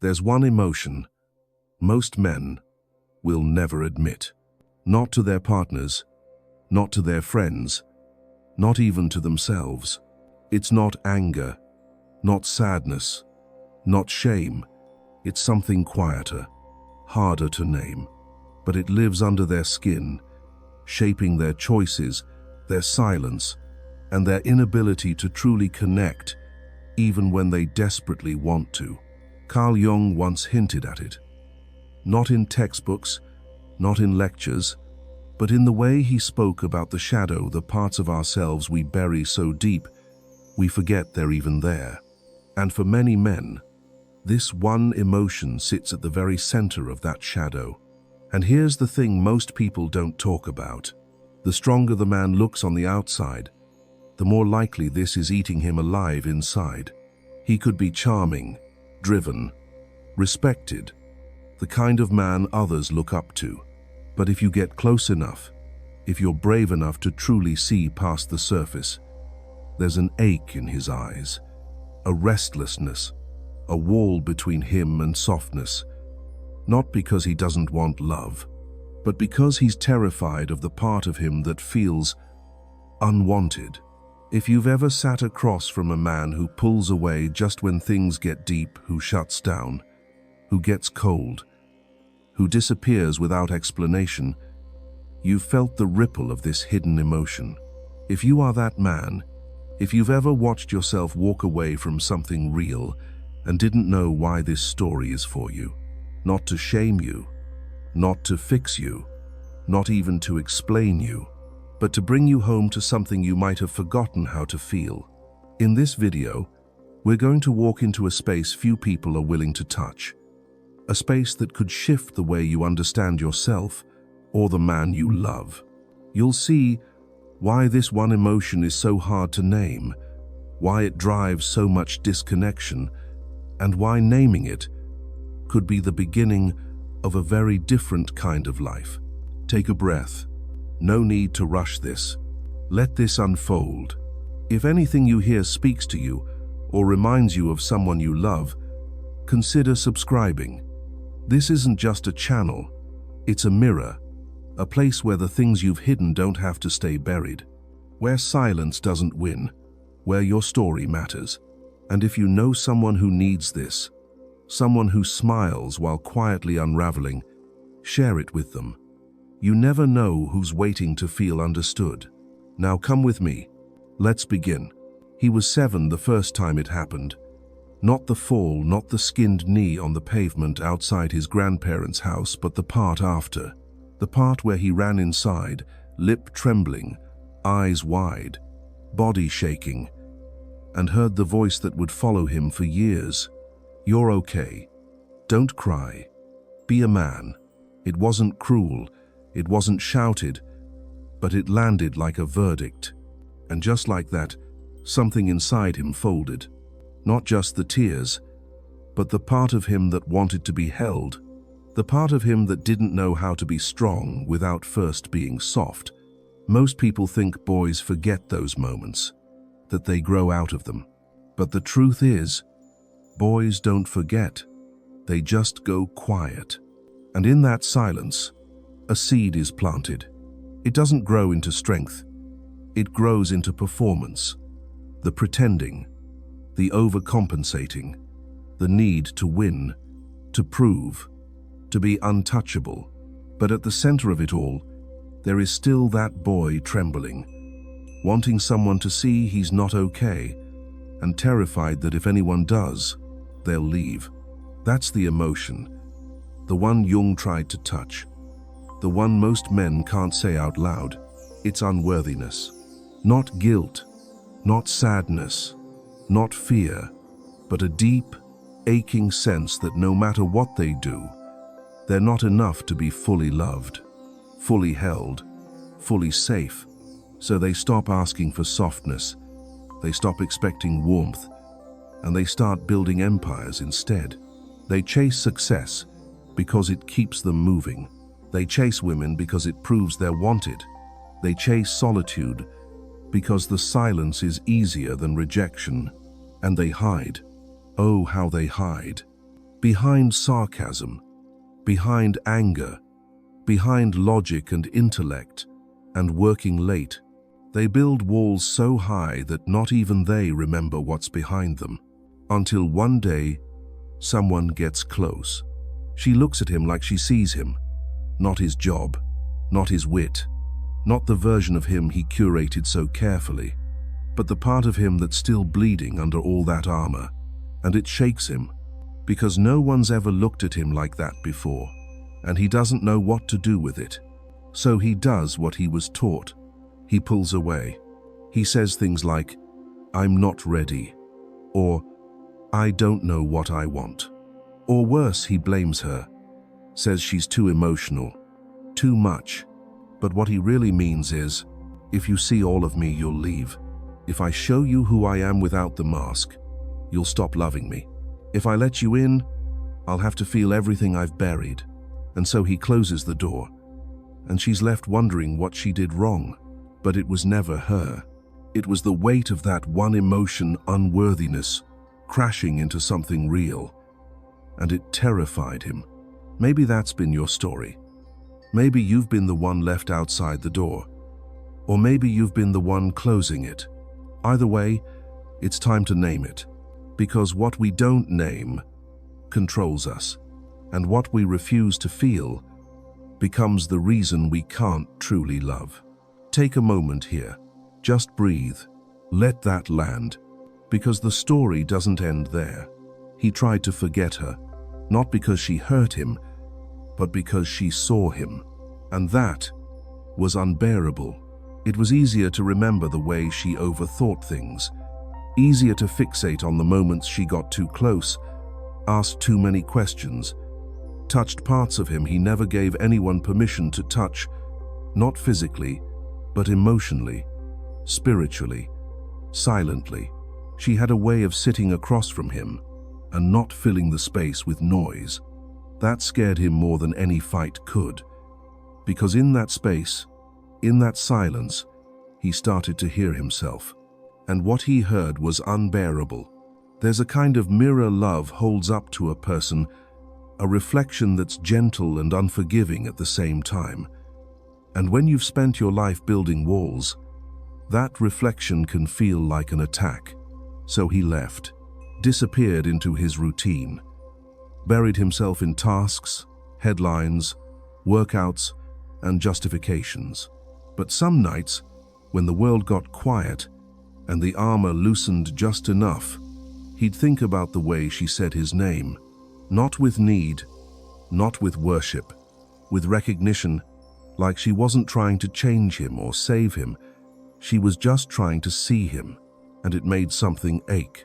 There's one emotion most men will never admit. Not to their partners, not to their friends, not even to themselves. It's not anger, not sadness, not shame. It's something quieter, harder to name, but it lives under their skin, shaping their choices, their silence, and their inability to truly connect, even when they desperately want to. Carl Jung once hinted at it. Not in textbooks, not in lectures, but in the way he spoke about the shadow, the parts of ourselves we bury so deep, we forget they're even there. And for many men, this one emotion sits at the very center of that shadow. And here's the thing most people don't talk about. The stronger the man looks on the outside, the more likely this is eating him alive inside. He could be charming, driven, respected, the kind of man others look up to. But if you get close enough, if you're brave enough to truly see past the surface, there's an ache in his eyes, a restlessness, a wall between him and softness. Not because he doesn't want love, but because he's terrified of the part of him that feels unwanted. If you've ever sat across from a man who pulls away just when things get deep, who shuts down, who gets cold, who disappears without explanation, you've felt the ripple of this hidden emotion. If you are that man, if you've ever watched yourself walk away from something real and didn't know why this story is for you, not to shame you, not to fix you, not even to explain you, but to bring you home to something you might have forgotten how to feel. In this video, we're going to walk into a space few people are willing to touch. A space that could shift the way you understand yourself or the man you love. You'll see why this one emotion is so hard to name, why it drives so much disconnection, and why naming it could be the beginning of a very different kind of life. Take a breath. No need to rush this. Let this unfold. If anything you hear speaks to you or reminds you of someone you love, consider subscribing. This isn't just a channel, it's a mirror, a place where the things you've hidden don't have to stay buried, where silence doesn't win, where your story matters. And if you know someone who needs this, someone who smiles while quietly unraveling, share it with them. You never know who's waiting to feel understood. Now come with me. Let's begin. He was 7 the first time it happened. Not the fall, not the skinned knee on the pavement outside his grandparents' house, but the part after. The part where he ran inside, lip trembling, eyes wide, body shaking, and heard the voice that would follow him for years. You're okay. Don't cry. Be a man. It wasn't cruel. It wasn't shouted, but it landed like a verdict. And just like that, something inside him folded. Not just the tears, but the part of him that wanted to be held. The part of him that didn't know how to be strong without first being soft. Most people think boys forget those moments, that they grow out of them. But the truth is, boys don't forget. They just go quiet. And in that silence, a seed is planted. It doesn't grow into strength. It grows into performance. The pretending, the overcompensating, the need to win, to prove, to be untouchable. But at the center of it all, there is still that boy trembling, wanting someone to see he's not okay, and terrified that if anyone does, they'll leave. That's the emotion, the one Jung tried to touch, the one most men can't say out loud. It's unworthiness. Not guilt, not sadness, not fear, but a deep, aching sense that no matter what they do, they're not enough to be fully loved, fully held, fully safe. So they stop asking for softness, they stop expecting warmth, and they start building empires instead. They chase success because it keeps them moving. They chase women because it proves they're wanted. They chase solitude because the silence is easier than rejection. And they hide. Oh, how they hide. behind sarcasm, behind anger, behind logic and intellect, and working late. They build walls so high that not even they remember what's behind them. Until one day, someone gets close. She looks at him like she sees him. Not his job, not his wit, not the version of him he curated so carefully, but the part of him that's still bleeding under all that armor. And it shakes him, because no one's ever looked at him like that before, and he doesn't know what to do with it. So he does what he was taught. He pulls away. He says things like, "I'm not ready," or "I don't know what I want." Or worse, he blames her, says she's too emotional, too much. But what he really means is, if you see all of me, you'll leave. If I show you who I am without the mask, you'll stop loving me. If I let you in, I'll have to feel everything I've buried. And so he closes the door, and she's left wondering what she did wrong. But it was never her. It was the weight of that one emotion, unworthiness, crashing into something real. And it terrified him. Maybe that's been your story. Maybe you've been the one left outside the door. Or maybe you've been the one closing it. Either way, it's time to name it. Because what we don't name controls us. And what we refuse to feel becomes the reason we can't truly love. Take a moment here. Just breathe. Let that land. Because the story doesn't end there. He tried to forget her, not because she hurt him, but because she saw him. And that was unbearable. It was easier to remember the way she overthought things, easier to fixate on the moments she got too close, asked too many questions, touched parts of him he never gave anyone permission to touch, not physically, but emotionally, spiritually, silently. She had a way of sitting across from him and not filling the space with noise. That scared him more than any fight could, because in that space, in that silence, he started to hear himself. And what he heard was unbearable. There's a kind of mirror love holds up to a person, a reflection that's gentle and unforgiving at the same time. And when you've spent your life building walls, that reflection can feel like an attack. So he left, disappeared into his routine, buried himself in tasks, headlines, workouts, and justifications. But some nights, when the world got quiet and the armor loosened just enough, he'd think about the way she said his name, not with need, not with worship, with recognition, like she wasn't trying to change him or save him. She was just trying to see him, and it made something ache.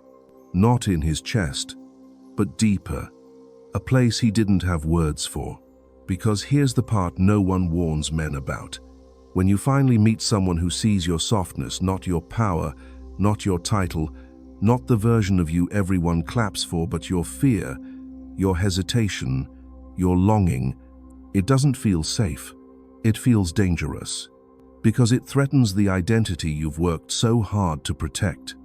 Not in his chest, but deeper, a place he didn't have words for. Because here's the part no one warns men about. When you finally meet someone who sees your softness, not your power, not your title, not the version of you everyone claps for, but your fear, your hesitation, your longing, it doesn't feel safe. It feels dangerous. Because it threatens the identity you've worked so hard to protect.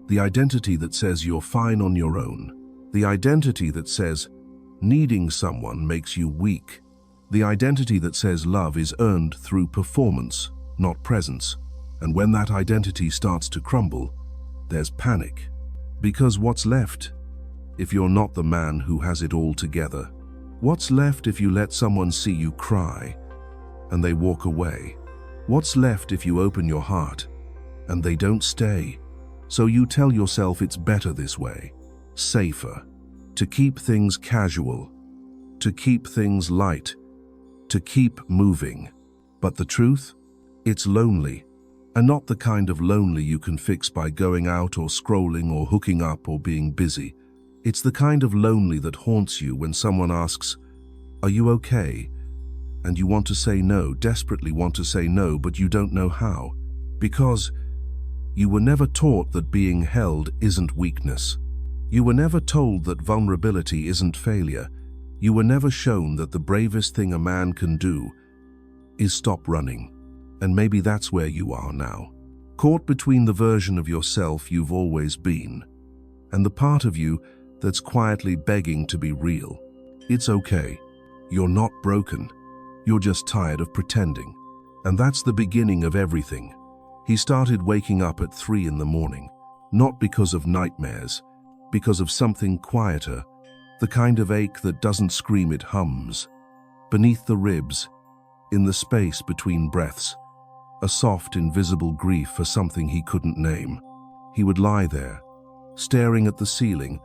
The identity that says you're fine on your own. The identity that says needing someone makes you weak. The identity that says love is earned through performance, not presence. And when that identity starts to crumble, there's panic. Because what's left if you're not the man who has it all together? What's left if you let someone see you cry and they walk away? What's left if you open your heart and they don't stay? So you tell yourself it's better this way, safer, to keep things casual, to keep things light, to keep moving. But the truth? It's lonely, and not the kind of lonely you can fix by going out or scrolling or hooking up or being busy. It's the kind of lonely that haunts you when someone asks, "Are you okay?" And you want to say no, desperately want to say no, but you don't know how. Because you were never taught that being held isn't weakness. You were never told that vulnerability isn't failure. You were never shown that the bravest thing a man can do is stop running. And maybe that's where you are now, caught between the version of yourself you've always been and the part of you that's quietly begging to be real. It's okay. You're not broken. You're just tired of pretending. And that's the beginning of everything. He started waking up at 3 in the morning, not because of nightmares, because of something quieter, the kind of ache that doesn't scream, it hums. Beneath the ribs, in the space between breaths, a soft, invisible grief for something he couldn't name. He would lie there, staring at the ceiling,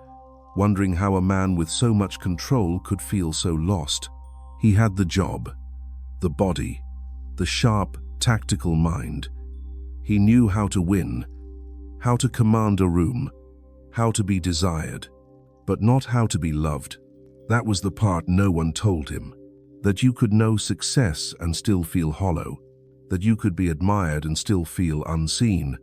wondering how a man with so much control could feel so lost. He had the job, the body, the sharp, tactical mind. He knew how to win, how to command a room, how to be desired, but not how to be loved. That was the part no one told him. That you could know success and still feel hollow. That you could be admired and still feel unseen.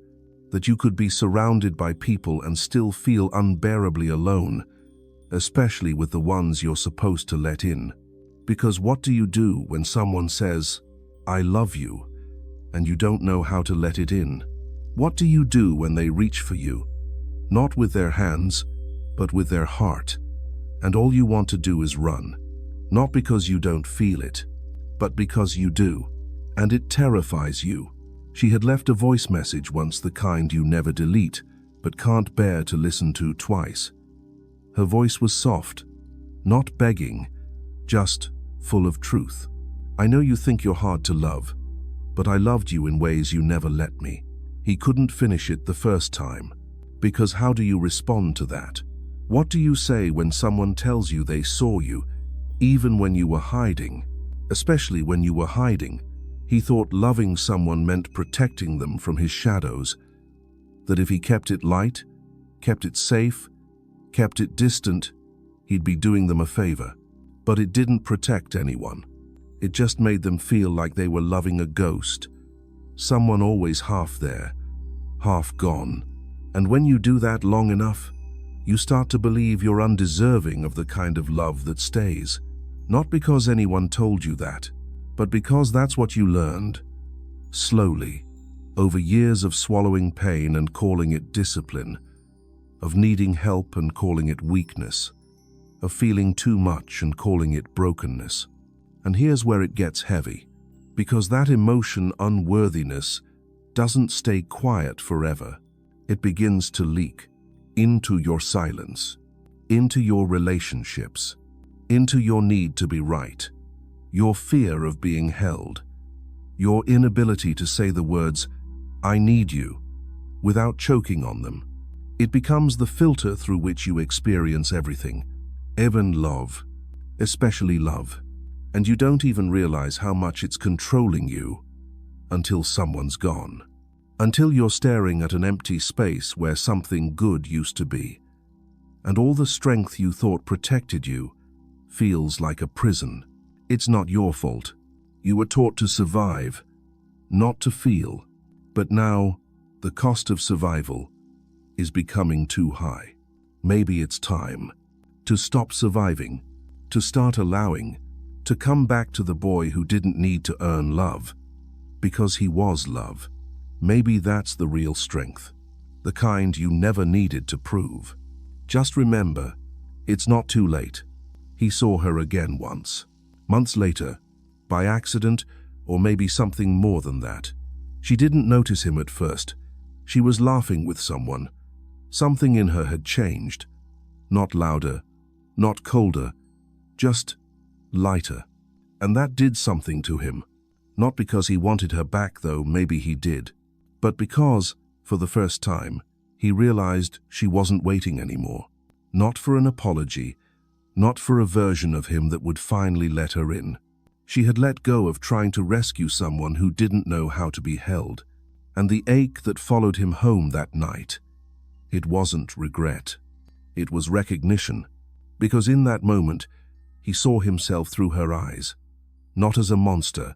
That you could be surrounded by people and still feel unbearably alone, especially with the ones you're supposed to let in. Because what do you do when someone says, "I love you," and you don't know how to let it in? What do you do when they reach for you? Not with their hands, but with their heart. And all you want to do is run. Not because you don't feel it, but because you do. And it terrifies you. She had left a voice message once, the kind you never delete, but can't bear to listen to twice. Her voice was soft, not begging, just full of truth. "I know you think you're hard to love, but I loved you in ways you never let me." He couldn't finish it the first time. Because how do you respond to that? What do you say when someone tells you they saw you, even when you were hiding? Especially when you were hiding. He thought loving someone meant protecting them from his shadows. That if he kept it light, kept it safe, kept it distant, he'd be doing them a favor. But it didn't protect anyone. It just made them feel like they were loving a ghost. Someone always half there, half gone. And when you do that long enough, you start to believe you're undeserving of the kind of love that stays. Not because anyone told you that, but because that's what you learned. Slowly, over years of swallowing pain and calling it discipline, of needing help and calling it weakness, of feeling too much and calling it brokenness. And here's where it gets heavy, because that emotion, unworthiness, doesn't stay quiet forever. It begins to leak into your silence, into your relationships, into your need to be right, your fear of being held, your inability to say the words, "I need you," without choking on them. It becomes the filter through which you experience everything, even love, especially love. And you don't even realize how much it's controlling you until someone's gone. Until you're staring at an empty space where something good used to be, and all the strength you thought protected you feels like a prison. It's not your fault. You were taught to survive, not to feel. But now, the cost of survival is becoming too high. Maybe it's time to stop surviving, to start allowing, to come back to the boy who didn't need to earn love, because he was love. Maybe that's the real strength, the kind you never needed to prove. Just remember, it's not too late. He saw her again once. Months later, by accident, or maybe something more than that. She didn't notice him at first. She was laughing with someone. Something in her had changed. Not louder, not colder, just lighter. And that did something to him. Not because he wanted her back, though maybe he did, but because, for the first time, he realized she wasn't waiting anymore. Not for an apology, not for a version of him that would finally let her in. She had let go of trying to rescue someone who didn't know how to be held. And the ache that followed him home that night, it wasn't regret. It was recognition. Because in that moment, he saw himself through her eyes. Not as a monster,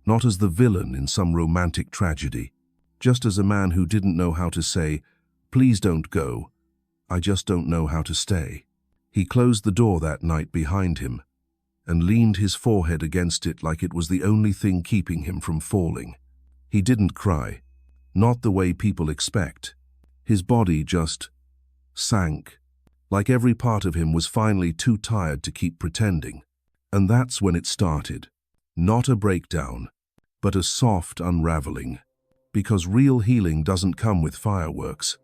not as the villain in some romantic tragedy. Just as a man who didn't know how to say, "Please don't go. I just don't know how to stay." He closed the door that night behind him and leaned his forehead against it like it was the only thing keeping him from falling. He didn't cry, not the way people expect. His body just sank, like every part of him was finally too tired to keep pretending. And that's when it started. Not a breakdown, but a soft unraveling. Because real healing doesn't come with fireworks.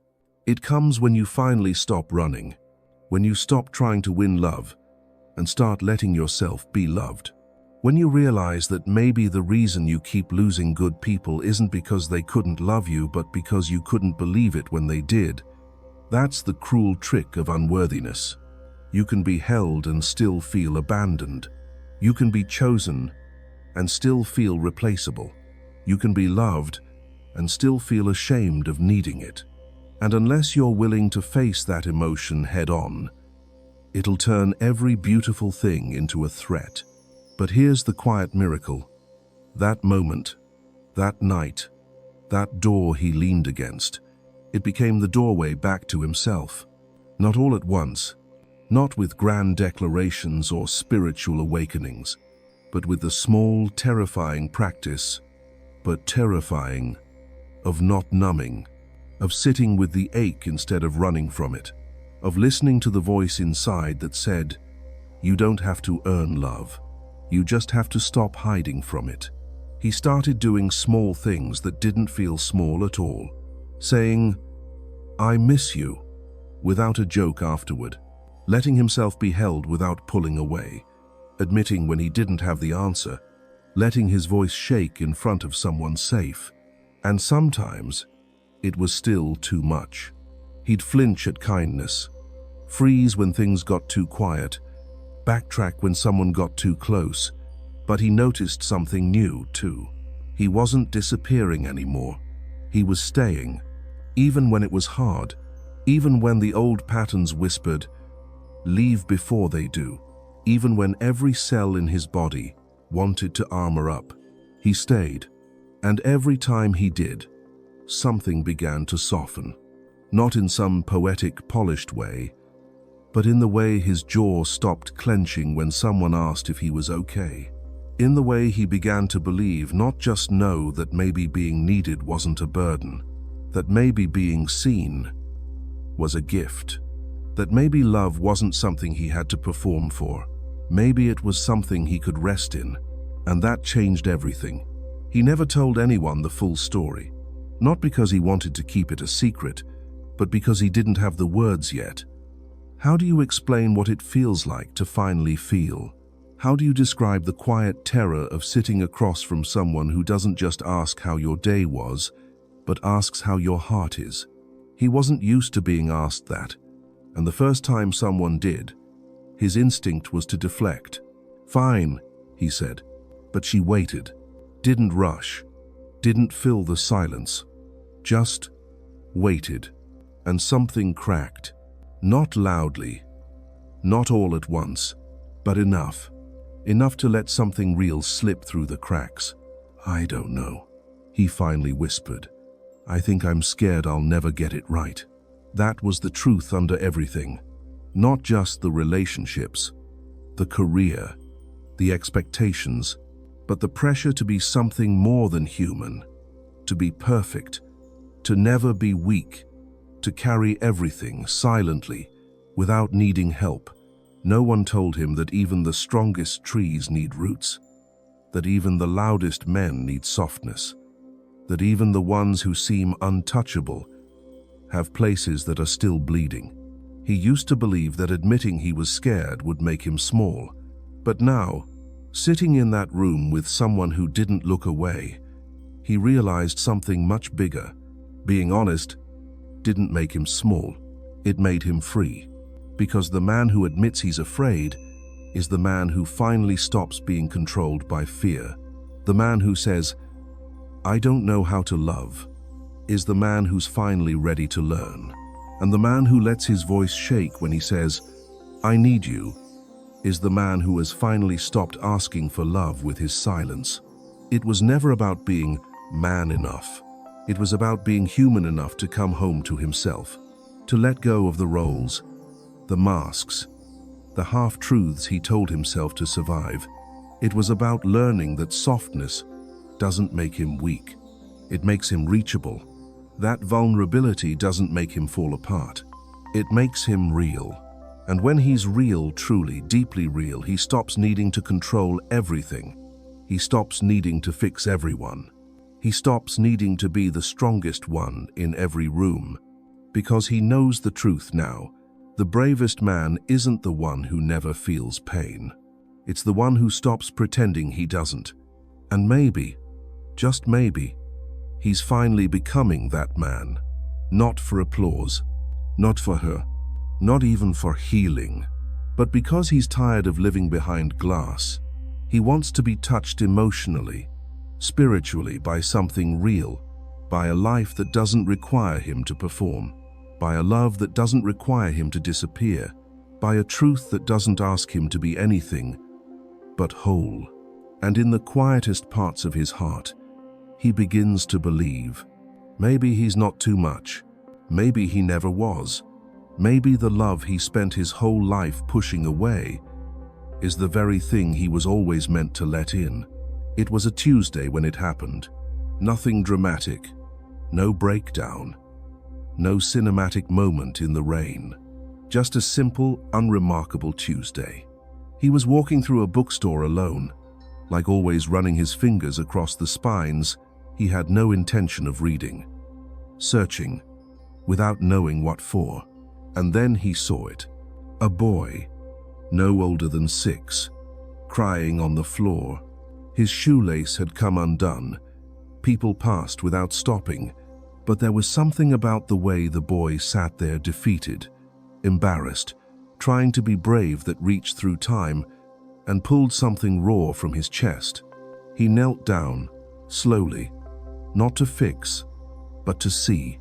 It comes when you finally stop running, when you stop trying to win love and start letting yourself be loved. When you realize that maybe the reason you keep losing good people isn't because they couldn't love you, but because you couldn't believe it when they did. That's the cruel trick of unworthiness. You can be held and still feel abandoned. You can be chosen and still feel replaceable. You can be loved and still feel ashamed of needing it. And unless you're willing to face that emotion head-on, it'll turn every beautiful thing into a threat. But here's the quiet miracle. That moment, that night, that door he leaned against, it became the doorway back to himself. Not all at once, not with grand declarations or spiritual awakenings, but with the small, terrifying practice, but terrifying, of not numbing, of sitting with the ache instead of running from it, of listening to the voice inside that said, "You don't have to earn love. You just have to stop hiding from it." He started doing small things that didn't feel small at all, saying, "I miss you," without a joke afterward, letting himself be held without pulling away, admitting when he didn't have the answer, letting his voice shake in front of someone safe. And sometimes, it was still too much. He'd flinch at kindness, freeze when things got too quiet, backtrack when someone got too close. But he noticed something new, too. He wasn't disappearing anymore. He was staying, even when it was hard, even when the old patterns whispered, "Leave before they do," even when every cell in his body wanted to armor up. He stayed, and every time he did, something began to soften. Not in some poetic, polished way, but in the way his jaw stopped clenching when someone asked if he was okay. In the way he began to believe, not just know, that maybe being needed wasn't a burden, that maybe being seen was a gift, that maybe love wasn't something he had to perform for. Maybe it was something he could rest in, and that changed everything. He never told anyone the full story, not because he wanted to keep it a secret, but because he didn't have the words yet. How do you explain what it feels like to finally feel? How do you describe the quiet terror of sitting across from someone who doesn't just ask how your day was, but asks how your heart is? He wasn't used to being asked that, and the first time someone did, his instinct was to deflect. "Fine," he said, but she waited, didn't rush, didn't fill the silence, just waited, and something cracked. Not loudly, not all at once, but enough to let something real slip through the cracks. "I don't know," he finally whispered. "I think I'm scared I'll never get it right." That was the truth under everything. Not just the relationships, the career, the expectations, but the pressure to be something more than human, to be perfect, to never be weak, to carry everything silently, without needing help. No one told him that even the strongest trees need roots, that even the loudest men need softness, that even the ones who seem untouchable have places that are still bleeding. He used to believe that admitting he was scared would make him small, but now, sitting in that room with someone who didn't look away, he realized something much bigger. Being honest didn't make him small, it made him free. Because the man who admits he's afraid is the man who finally stops being controlled by fear. The man who says, "I don't know how to love," is the man who's finally ready to learn. And the man who lets his voice shake when he says, "I need you," is the man who has finally stopped asking for love with his silence. It was never about being man enough. It was about being human enough to come home to himself, to let go of the roles, the masks, the half-truths he told himself to survive. It was about learning that softness doesn't make him weak. It makes him reachable. That vulnerability doesn't make him fall apart. It makes him real. And when he's real, truly, deeply real, he stops needing to control everything. He stops needing to fix everyone. He stops needing to be the strongest one in every room. Because he knows the truth now. The bravest man isn't the one who never feels pain. It's the one who stops pretending he doesn't. And maybe, just maybe, he's finally becoming that man. Not for applause, not for her, not even for healing, but because he's tired of living behind glass. He wants to be touched emotionally, spiritually, by something real, by a life that doesn't require him to perform, by a love that doesn't require him to disappear, by a truth that doesn't ask him to be anything but whole. And in the quietest parts of his heart, he begins to believe. Maybe he's not too much. Maybe he never was. Maybe the love he spent his whole life pushing away is the very thing he was always meant to let in. It was a Tuesday when it happened. Nothing dramatic, no breakdown, no cinematic moment in the rain. Just a simple, unremarkable Tuesday. He was walking through a bookstore alone, like always running his fingers across the spines he had no intention of reading, searching, without knowing what for. And then he saw it. A boy, no older than 6, crying on the floor. His shoelace had come undone. People passed without stopping, but there was something about the way the boy sat there, defeated, embarrassed, trying to be brave, that reached through time and pulled something raw from his chest. He knelt down, slowly, not to fix, but to see.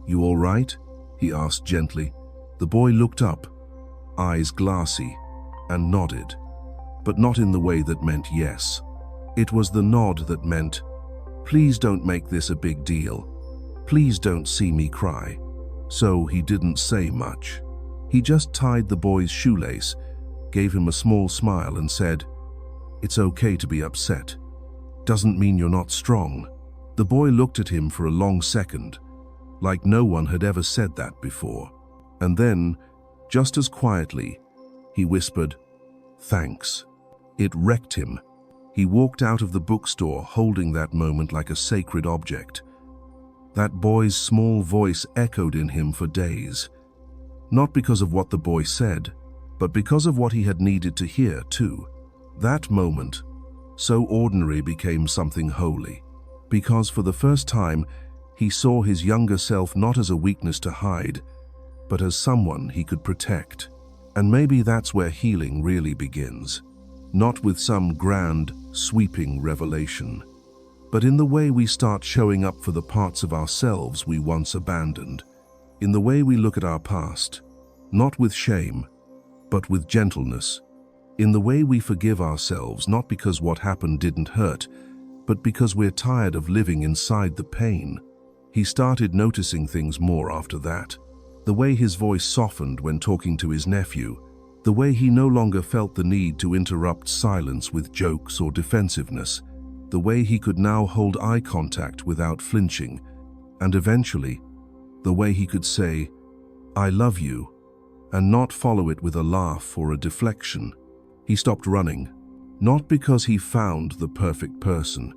"You all right?" he asked gently. The boy looked up, eyes glassy, and nodded, but not in the way that meant yes. It was the nod that meant, "Please don't make this a big deal. Please don't see me cry." So he didn't say much. He just tied the boy's shoelace, gave him a small smile and said, "It's okay to be upset. Doesn't mean you're not strong." The boy looked at him for a long second, like no one had ever said that before. And then, just as quietly, he whispered, "Thanks." It wrecked him. He walked out of the bookstore holding that moment like a sacred object. That boy's small voice echoed in him for days. Not because of what the boy said, but because of what he had needed to hear too. That moment, so ordinary, became something holy. Because for the first time, he saw his younger self not as a weakness to hide, but as someone he could protect. And maybe that's where healing really begins. Not with some grand, sweeping revelation, but in the way we start showing up for the parts of ourselves we once abandoned. In the way we look at our past, not with shame, but with gentleness. In the way we forgive ourselves, not because what happened didn't hurt, but because we're tired of living inside the pain. He started noticing things more after that. The way his voice softened when talking to his nephew, the way he no longer felt the need to interrupt silence with jokes or defensiveness, the way he could now hold eye contact without flinching, and eventually, the way he could say, "I love you," and not follow it with a laugh or a deflection. He stopped running, not because he found the perfect person,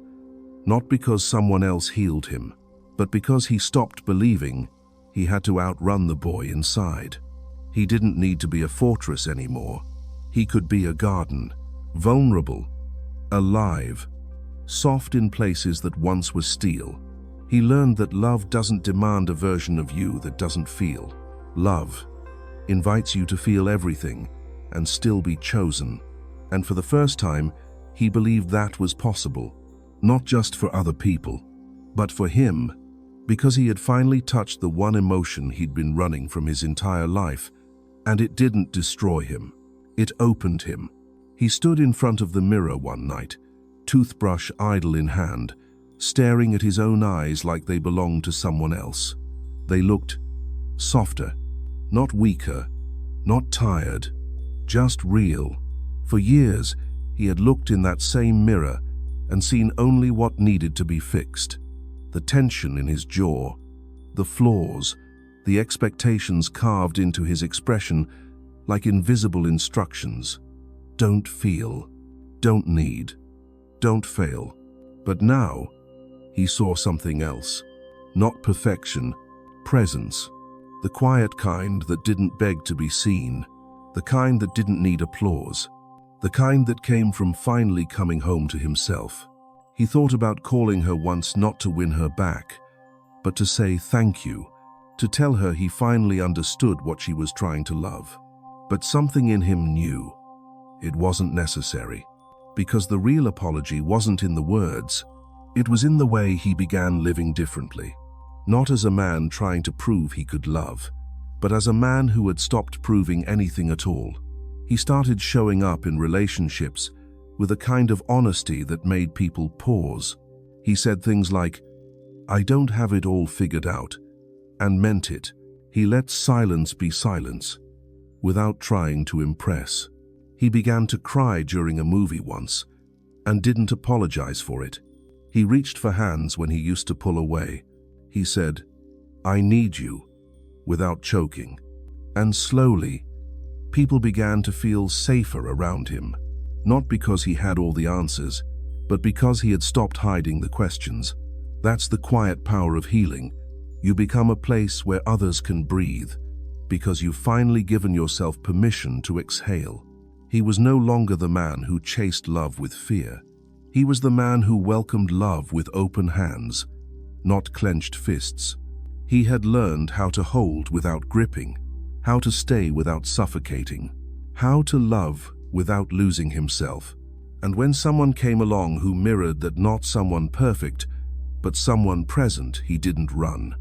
not because someone else healed him, but because he stopped believing he had to outrun the boy inside. He didn't need to be a fortress anymore. He could be a garden, vulnerable, alive, soft in places that once were steel. He learned that love doesn't demand a version of you that doesn't feel. Love invites you to feel everything and still be chosen. And for the first time, he believed that was possible, not just for other people, but for him, because he had finally touched the one emotion he'd been running from his entire life. And it didn't destroy him. It opened him. He stood in front of the mirror one night, toothbrush idle in hand, staring at his own eyes like they belonged to someone else. They looked softer, not weaker, not tired, just real. For years, he had looked in that same mirror and seen only what needed to be fixed. The tension in his jaw, the flaws, the expectations carved into his expression, like invisible instructions. Don't feel, don't need, don't fail. But now, he saw something else. Not perfection, presence. The quiet kind that didn't beg to be seen. The kind that didn't need applause. The kind that came from finally coming home to himself. He thought about calling her once, not to win her back, but to say thank you, to tell her he finally understood what she was trying to love. But something in him knew it wasn't necessary, because the real apology wasn't in the words, it was in the way he began living differently. Not as a man trying to prove he could love, but as a man who had stopped proving anything at all. He started showing up in relationships with a kind of honesty that made people pause. He said things like, "I don't have it all figured out," and meant it. He let silence be silence, without trying to impress. He began to cry during a movie once, and didn't apologize for it. He reached for hands when he used to pull away. He said, "I need you," without choking. And slowly, people began to feel safer around him, not because he had all the answers, but because he had stopped hiding the questions. That's the quiet power of healing. You become a place where others can breathe, because you've finally given yourself permission to exhale. He was no longer the man who chased love with fear. He was the man who welcomed love with open hands, not clenched fists. He had learned how to hold without gripping, how to stay without suffocating, how to love without losing himself. And when someone came along who mirrored that, not someone perfect, but someone present, he didn't run.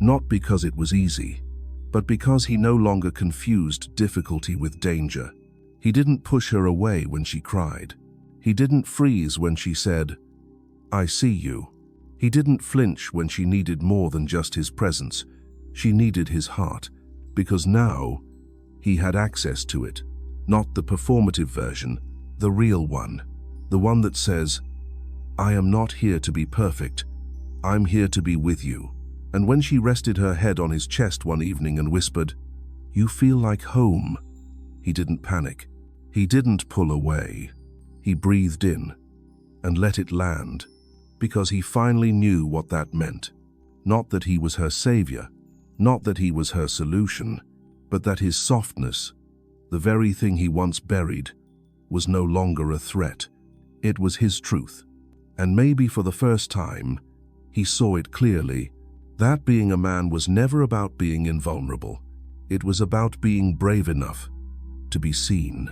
Not because it was easy, but because he no longer confused difficulty with danger. He didn't push her away when she cried. He didn't freeze when she said, "I see you." He didn't flinch when she needed more than just his presence. She needed his heart, because now he had access to it. Not the performative version, the real one. The one that says, "I am not here to be perfect. I'm here to be with you." And when she rested her head on his chest one evening and whispered, "You feel like home," he didn't panic. He didn't pull away. He breathed in and let it land, because he finally knew what that meant. Not that he was her savior, not that he was her solution, but that his softness, the very thing he once buried, was no longer a threat. It was his truth. And maybe for the first time, he saw it clearly. That being a man was never about being invulnerable. It was about being brave enough to be seen.